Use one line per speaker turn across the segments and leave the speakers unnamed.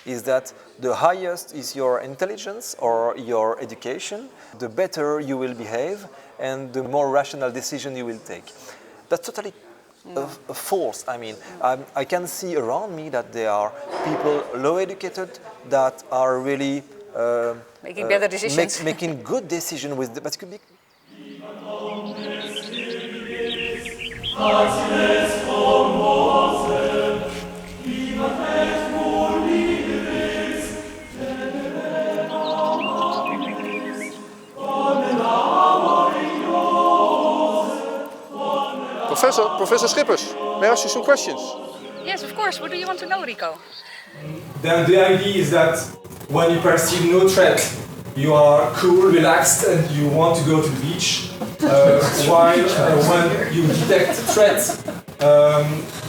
is that the highest is your intelligence or your education, the better you will behave and the more rational decision you will take. That's totally false. I mean, I can see around me that there are people low educated that are really
making better decisions,
making good decisions with but it could be.
Professor Schippers, may I ask you some questions?
Yes, of course. What do you want to know, Rico?
Then the idea is that when you perceive no threat, you are cool, relaxed, and you want to go to the beach. While when you detect threat,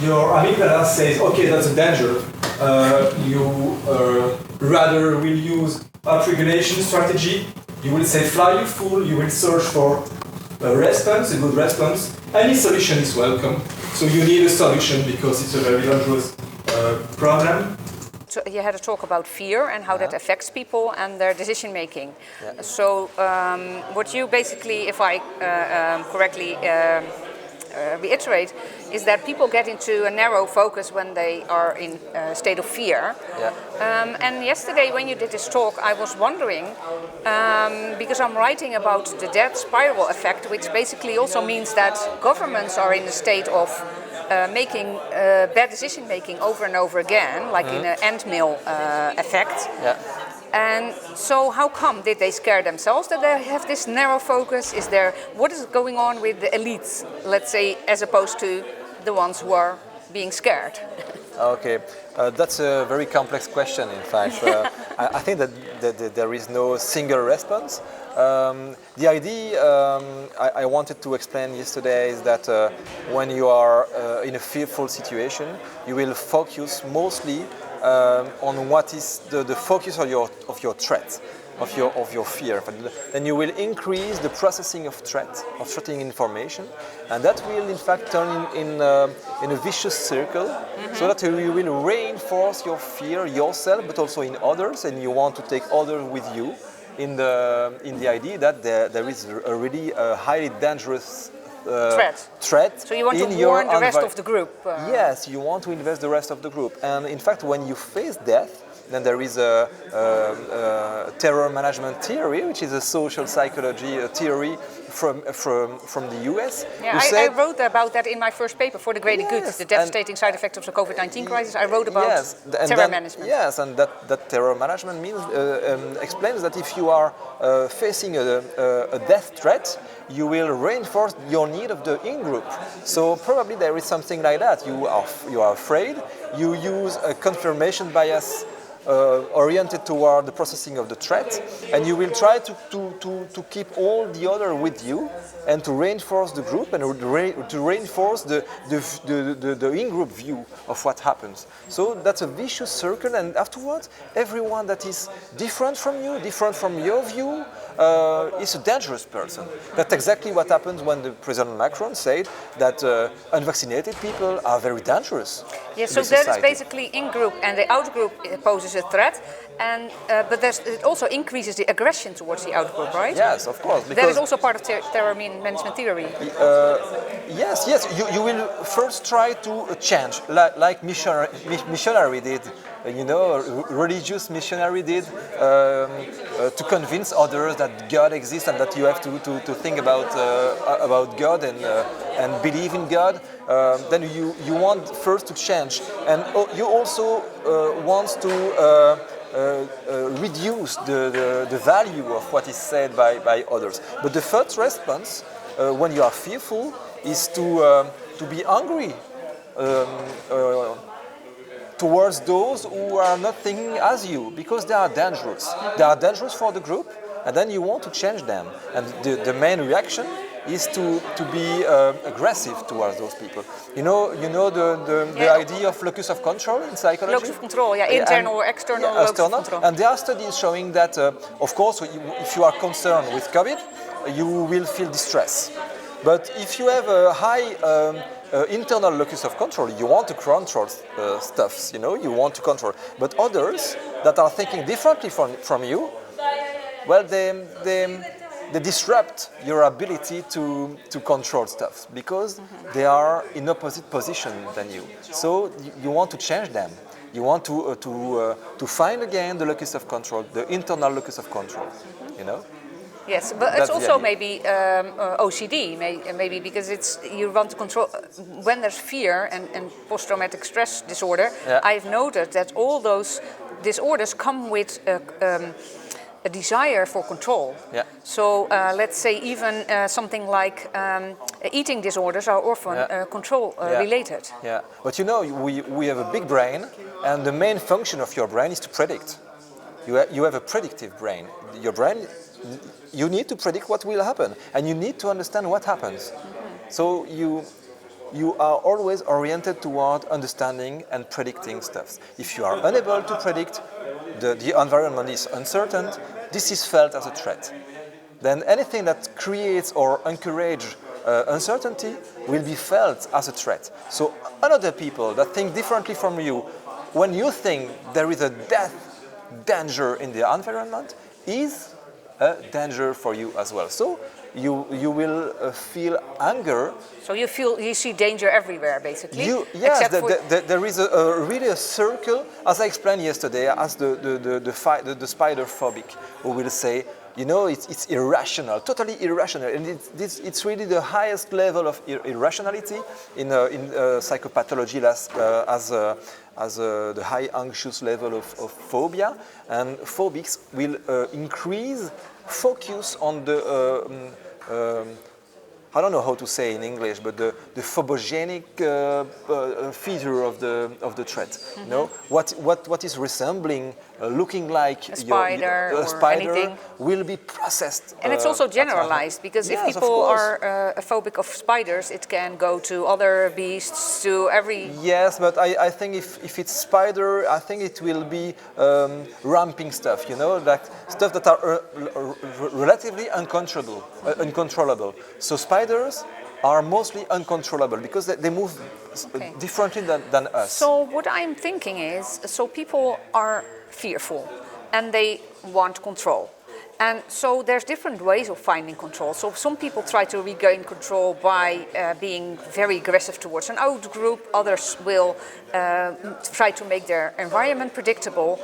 your amygdala says, okay, that's a danger. You rather will use upregulation strategy. You will say, fly, you fool. You will search for a response, a good response. Any solution is welcome. So you need a solution because it's a very dangerous problem.
So you had a talk about fear and how that affects people and their decision making. Yeah. So what you basically, if I correctly reiterate, is that people get into a narrow focus when they are in a state of fear. Yeah. And yesterday when you did this talk, I was wondering, because I'm writing about the death spiral effect, which basically also means that governments are in a state of making bad decision making over and over again, like in an ant mill effect. Yeah. And so how come did they scare themselves that they have this narrow focus? What is going on with the elites, let's say, as opposed to the ones who are being scared?
Okay, that's a very complex question, in fact. I think that there is no single response. The idea I wanted to explain yesterday is that when you are in a fearful situation, you will focus mostly on what is the focus of your threat, of your fear. Then you will increase the processing of threatening information, and that will in fact turn in a vicious circle, so that you will reinforce your fear yourself, but also in others, and you want to take others with you in the idea that there is a really highly dangerous threat.
So you want to warn the rest of the group?
Yes, you want to invest the rest of the group. And in fact, when you face death, then there is a terror management theory, which is a social psychology theory from the US.
Yeah, I wrote about that in my first paper for the Greater Good, the devastating side effects of the COVID-19 crisis. I wrote about terror management.
Yes, and that terror management means explains that if you are facing a death threat, you will reinforce your need of the in-group. So probably there is something like that. You are afraid. You use a confirmation bias oriented toward the processing of the threat, and you will try to keep all the other with you and to reinforce the group and to reinforce the in-group view of what happens. So that's a vicious circle, and afterwards everyone that is different from you, different from your view, is a dangerous person. That's exactly what happens when the President Macron said that unvaccinated people are very dangerous.
Yes, so that is basically in-group, and the out-group poses a threat, and but it also increases the aggression towards the out-group, right?
Yes, of course.
That is also part of terror management theory.
Yes. You will first try to change, like missionary did. Religious missionary did to convince others that God exists and that you have to think about God and believe in God. Then you want first to change, and you also want to reduce the value of what is said by others. But the first response, when you are fearful, is to be angry towards those who are not thinking as you, because they are dangerous. They are dangerous for the group, and then you want to change them. And the main reaction is to be aggressive towards those people. You know the idea of locus of control in psychology?
Locus of control, internal or external locus of control.
And there are studies showing that, of course, if you are concerned with COVID, you will feel distress. But if you have a high internal locus of control. You want to control stuffs, you know, you want to control. But others that are thinking differently from you, well, they disrupt your ability to control stuff because they are in opposite position than you. So you want to change them. You want to find again the locus of control, the internal locus of control, you know?
Yes, but it's also maybe OCD, maybe because you want to control. When there's fear and post-traumatic stress disorder, I've noted that all those disorders come with a desire for control.
Yeah.
So let's say even something like eating disorders are often control related.
Yeah, but you know, we have a big brain, and the main function of your brain is to predict. You have a predictive brain. Your brain, you need to predict what will happen, and you need to understand what happens. So you are always oriented toward understanding and predicting stuff. If you are unable to predict, the environment is uncertain, this is felt as a threat. Then anything that creates or encourages uncertainty will be felt as a threat. So other people that think differently from you, when you think there is a danger in the environment, is a danger for you as well. So you will feel anger.
So you see danger everywhere, basically.
Yes, there is really a circle, as I explained yesterday, as the spider phobic, who will say, you know, it's irrational, totally irrational, and it's really the highest level of irrationality in psychopathology, as the high anxious level of phobia, and phobics will increase focus on the I don't know how to say in English, but the phobogenic feature of the threat. You know, what is resembling, looking like
a spider,
a spider
anything,
will be processed.
And it's also generalized, because if people are phobic of spiders, it can go to other beasts, to every.
Yes, but I think if it's spider, I think it will be ramping stuff. You know, like stuff that are relatively uncontrollable. So spiders are mostly uncontrollable because they move differently than us.
So what I'm thinking is, so people are fearful and they want control. And so there's different ways of finding control. So some people try to regain control by being very aggressive towards an out group. Others will try to make their environment predictable.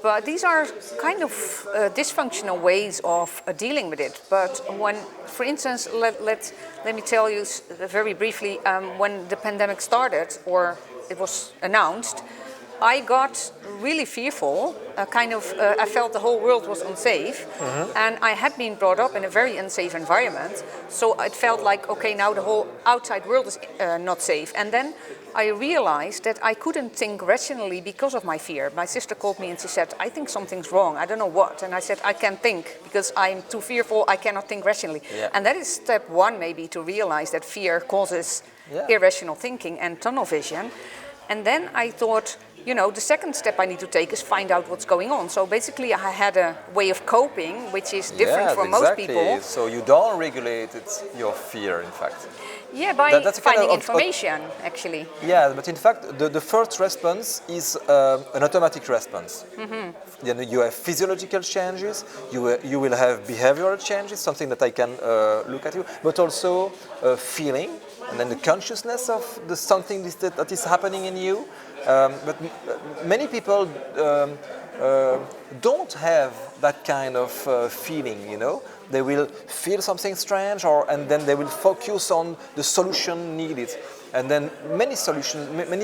But these are kind of dysfunctional ways of dealing with it. But when, for instance, let me tell you very briefly, when the pandemic started, or it was announced, I got really fearful, I felt the whole world was unsafe, and I had been brought up in a very unsafe environment, so it felt like, okay, now the whole outside world is not safe. And then I realized that I couldn't think rationally because of my fear. My sister called me and she said, I think something's wrong, I don't know what. And I said, I can't think because I'm too fearful, I cannot think rationally. Yeah. And that is step one, maybe, to realize that fear causes irrational thinking and tunnel vision. And then I thought, you know, the second step I need to take is find out what's going on. So basically I had a way of coping which is different from most people.
So you don't regulate your fear, in fact.
Yeah, by that's finding kind of information, actually.
Yeah, but in fact the first response is an automatic response. Then you have physiological changes, you will have behavioral changes, something that I can look at you, but also feeling, and then the consciousness of something that is happening in you. But many people don't have that kind of feeling, you know. They will feel something strange, and then they will focus on the solution needed. And then many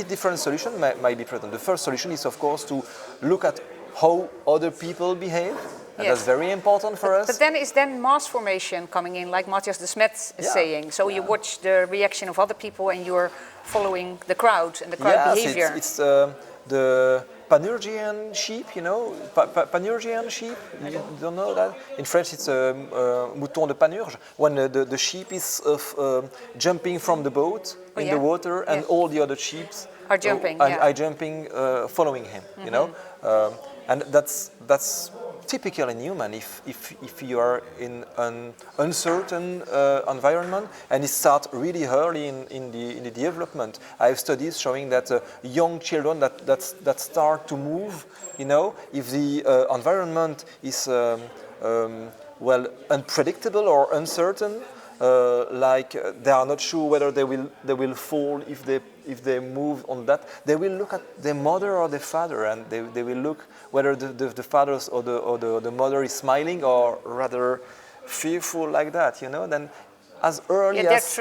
different solutions might be present. The first solution is, of course, to look at how other people behave. And that's very important for us.
But then is mass formation coming in, like Matthias de Smet is saying. So you watch the reaction of other people and you're following the crowd and the crowd behavior.
It's the Panurgian sheep, you know, Panurgian sheep, you don't know that? In French it's mouton de Panurge, when the sheep is jumping from the boat in the water, and all the other sheep
are jumping,
are jumping, following him, you know. And that's typical in human. If you are in an uncertain environment and it starts really early in the development. I have studies showing that young children that start to move, you know, if the environment is well, unpredictable or uncertain, like they are not sure whether they will fall if they move on that. They will look at their mother or their father, and they will look whether the father or the mother is smiling or rather fearful, like that. You know, then as early as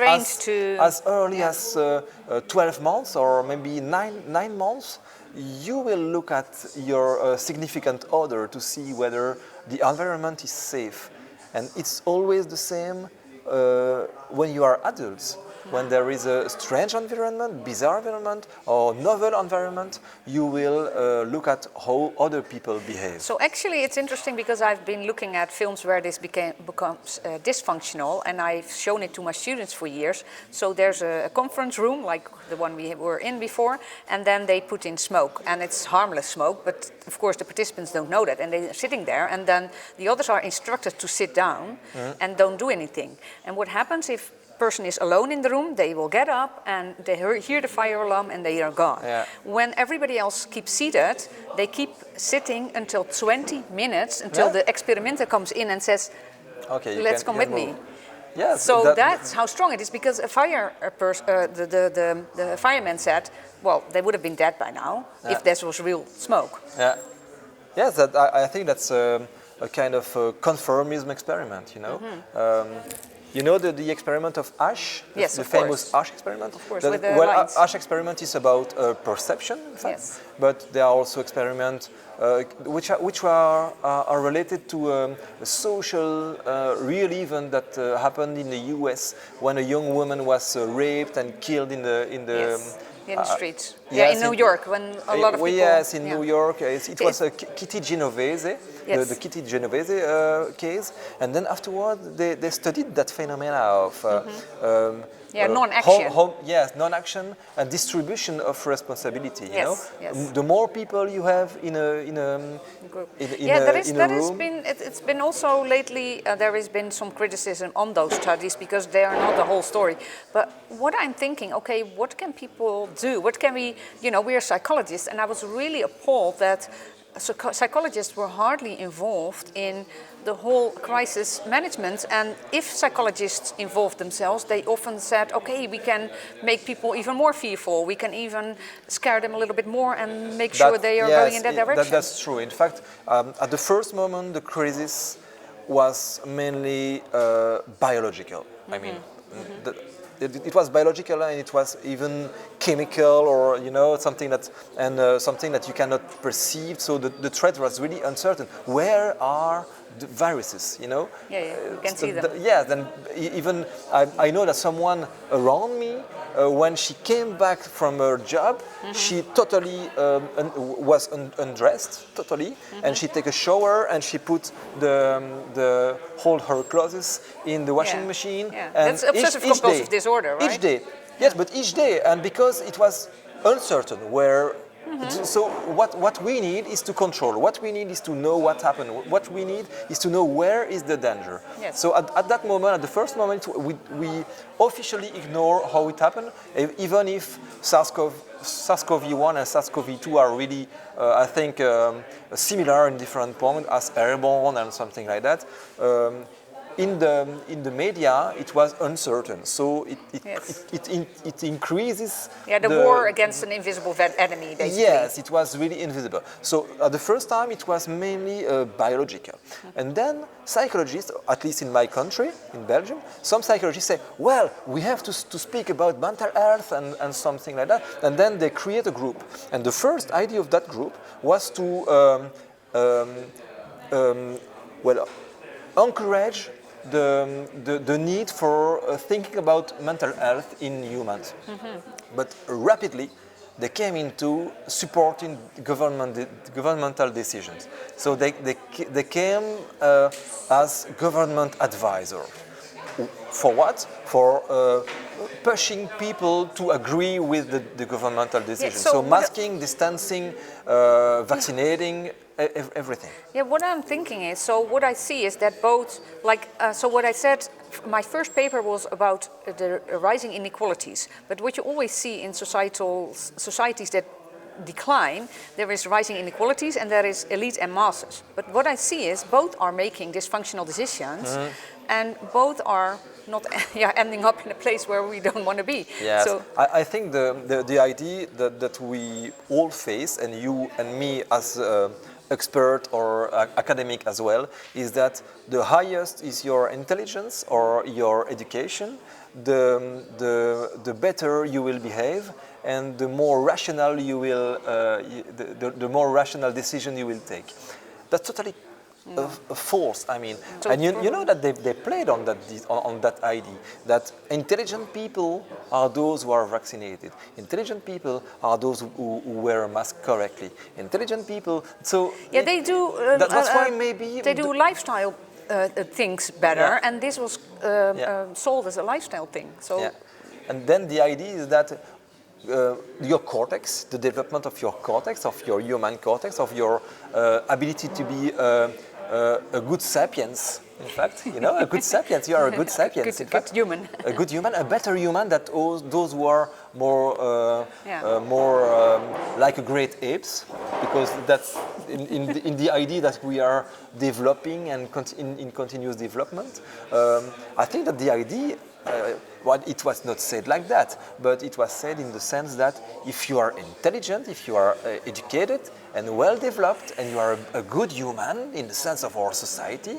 12 months or maybe 9 months, you will look at your significant other to see whether the environment is safe. And it's always the same when you are adults. When there is a strange environment, bizarre environment, or novel environment, you will look at how other people behave.
So actually it's interesting because I've been looking at films where this becomes dysfunctional, and I've shown it to my students for years. So there's a conference room, like the one we were in before, and then they put in smoke. And it's harmless smoke, but of course the participants don't know that, and they're sitting there, and then the others are instructed to sit down and don't do anything. And what happens if person is alone in the room, they will get up and they hear the fire alarm and they are gone.
Yeah.
When everybody else keeps seated, they keep sitting until 20 minutes until the experimenter comes in and says,
okay,
let's come with me.
Yes,
so that's how strong it is, because the fireman said, well, they would have been dead by now if this was real smoke.
Yeah. Yes, I think that's a kind of conformism experiment, you know. You know the experiment of Asch?
Yes,
the famous Asch experiment?
Of course, with the lines.
Asch experiment is about perception, in fact.
Yes.
But there are also experiments which are related to a social real event that happened in the US when a young woman was raped and killed in the
streets.
Yes,
in New York, when a lot of people...
Yes, in New York. It was a Kitty Genovese, the Kitty Genovese case. And then afterward, they studied that phenomena of
non-action.
Non-action and distribution of responsibility. You know,
yes.
The more people you have in a
group.
room.
It's been also lately. There has been some criticism on those studies because they are not the whole story. But what I'm thinking, okay, what can people do? What can we? You know, we are psychologists, and I was really appalled that psychologists were hardly involved in the whole crisis management. And if psychologists involved themselves, they often said, okay, we can make people even more fearful. We can even scare them a little bit more and make sure they are going in that direction.
That's true. In fact, at the first moment, the crisis was mainly biological. I mean, it was biological, and it was even chemical, or something that you cannot perceive. So the threat was really uncertain. Where are the viruses? You
can see them.
Then even I know that someone around me, when she came back from her job, she totally was undressed totally, and she take a shower and she put hold her clothes in the washing machine.
Yeah.
And
that's obsessive-compulsive disorder, right?
Each day, yes, but each day, and because it was uncertain where. So what we need is to control. What we need is to know what happened. What we need is to know where is the danger.
Yes.
So at that moment, at the first moment, we officially ignore how it happened, even if SARS-CoV-1 and SARS-CoV-2 are really, I think, similar in different points as airborne and something like that. In the media, it was uncertain, so it increases.
Yeah, the war against an invisible enemy, basically.
Yes, it was really invisible. So at the first time, it was mainly biological, and then psychologists, at least in my country, in Belgium, some psychologists say, well, we have to speak about mental health and something like that, and then they create a group. And the first idea of that group was to encourage the need for thinking about mental health in humans. But rapidly, they came into supporting governmental decisions. So they came as government advisor. For what? For pushing people to agree with the governmental decision.
Yeah,
so masking, distancing, vaccinating, everything.
Yeah, what I'm thinking is, so what I see is that both, like, so what I said, my first paper was about the rising inequalities, but what you always see in societies that decline, there is rising inequalities and there is elite and masses. But what I see is both are making dysfunctional decisions and both are not ending up in a place where we don't want to be.
Yes.
So
I think the idea that we all face, and you and me as expert or academic as well, is that the highest is your intelligence or your education, the better you will behave, and the more rational you will, the more rational decision you will take. That's totally false. I mean,
So
and you know that they played on that idea that intelligent people are those who are vaccinated. Intelligent people are those who wear a mask correctly. Intelligent people. So
yeah, they do.
That's why maybe
they do lifestyle things better,
Yeah.
and this was sold as a lifestyle thing. So.
Yeah. And then the idea is that your cortex, the development of your cortex, of your human cortex, of your ability to be a good sapiens, in fact, you know, a good sapiens, you are a good sapiens,
good human.
A good human, a better human than those who are more, like a great apes, because that's in the idea that we are developing and in continuous development. I think that the idea, it was not said like that, but it was said in the sense that if you are intelligent, if you are educated and well developed, and you are a good human in the sense of our society,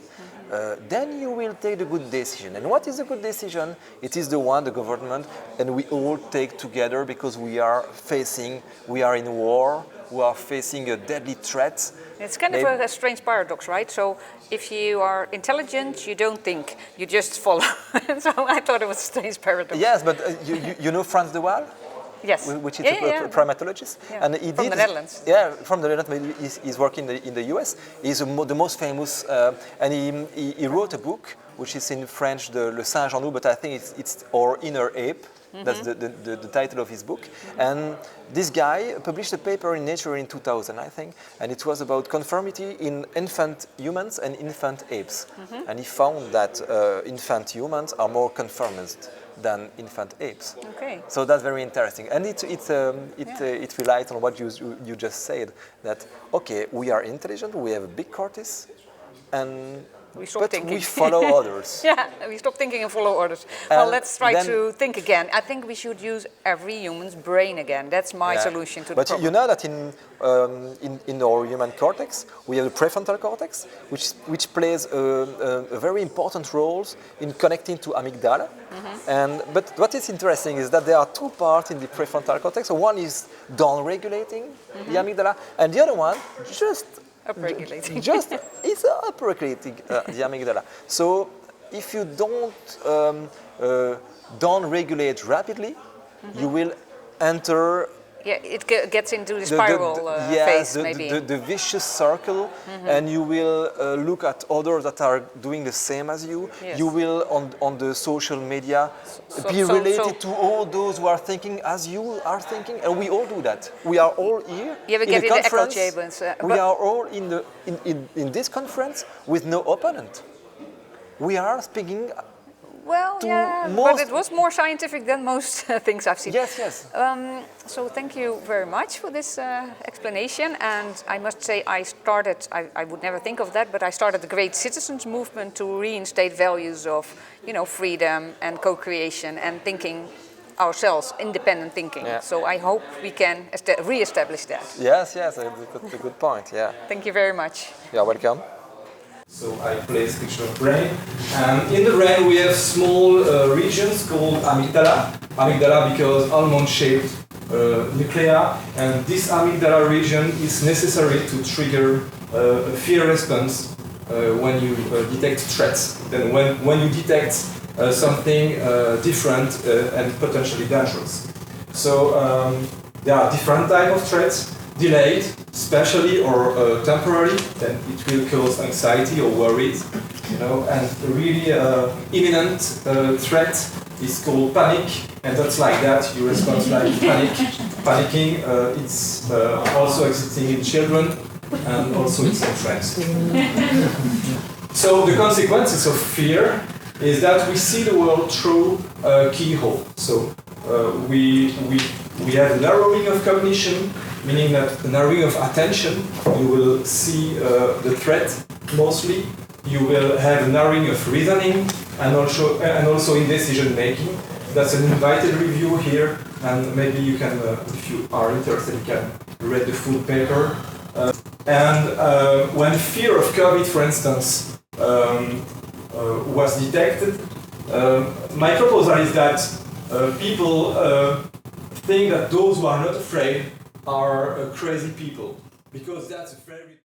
then you will take the good decision. And what is a good decision? It is the one the government and we all take together, because we are in war, we are facing a deadly threat.
It's kind of a strange paradox, right? So if you are intelligent, you don't think, you just follow. So I thought it was a strange paradox.
Yes, but you know Frans de Waal?
Yes.
Which is a primatologist.
Yeah.
And he
from the Netherlands.
Yeah, from the Netherlands. He's working in the US. He's the most famous, and he wrote a book, which is in French, Le Singe en nous, but I think it's Our Inner Ape. That's the title of his book. And this guy published a paper in Nature in 2000, I think, and it was about conformity in infant humans and infant apes. And he found that infant humans are more conformist than infant apes.
Okay.
So that's very interesting, and it relies on what you just said, that okay, we are intelligent, we have a big cortex, and we follow others.
Yeah, we stop thinking and follow orders.
And
well, let's try to think again. I think we should use every human's brain again. That's my solution to the problem.
But you know that in our human cortex, we have the prefrontal cortex, which plays a very important role in connecting to amygdala. But what is interesting is that there are two parts in the prefrontal cortex. So one is down-regulating the amygdala, and the other one just
upregulating.
It's upregulating the amygdala. So if you don't regulate rapidly, you will enter.
Yeah, it gets into the spiral phase, maybe.
The vicious circle, and you will look at others that are doing the same as you.
Yes.
You will, on the social media, be related to all those who are thinking as you are thinking, and we all do that. We are all here
in a conference.
We are all in this conference with no opponent. We are speaking.
Well, yeah, but it was more scientific than most things I've seen.
Yes.
So thank you very much for this explanation. And I must say, I would never think of that, but I started the Great Citizens Movement to reinstate values of, freedom and co-creation and thinking ourselves, independent thinking. Yeah. So I hope we can re-establish that.
Yes, that's a good point, yeah.
Thank you very much.
You're welcome.
So I place picture of brain, and in the brain we have small regions called amygdala. Amygdala because almond-shaped nuclei, and this amygdala region is necessary to trigger a fear response when you detect threats. Then when you detect something different and potentially dangerous. So there are different types of threats. Delayed, spatially or temporary, then it will cause anxiety or worries. you know, and really imminent threat is called panic, and that's like that. You respond like panicking. It's also existing in children and also in some friends. So the consequences of fear is that we see the world through a keyhole. So we have a narrowing of cognition, meaning that the narrowing of attention. You will see the threat mostly. You will have a narrowing of reasoning and also in decision making. That's an invited review here, and maybe you can, if you are interested, you can read the full paper. When fear of COVID, for instance, was detected, my proposal is that people think that those who are not afraid are crazy people, because that's a very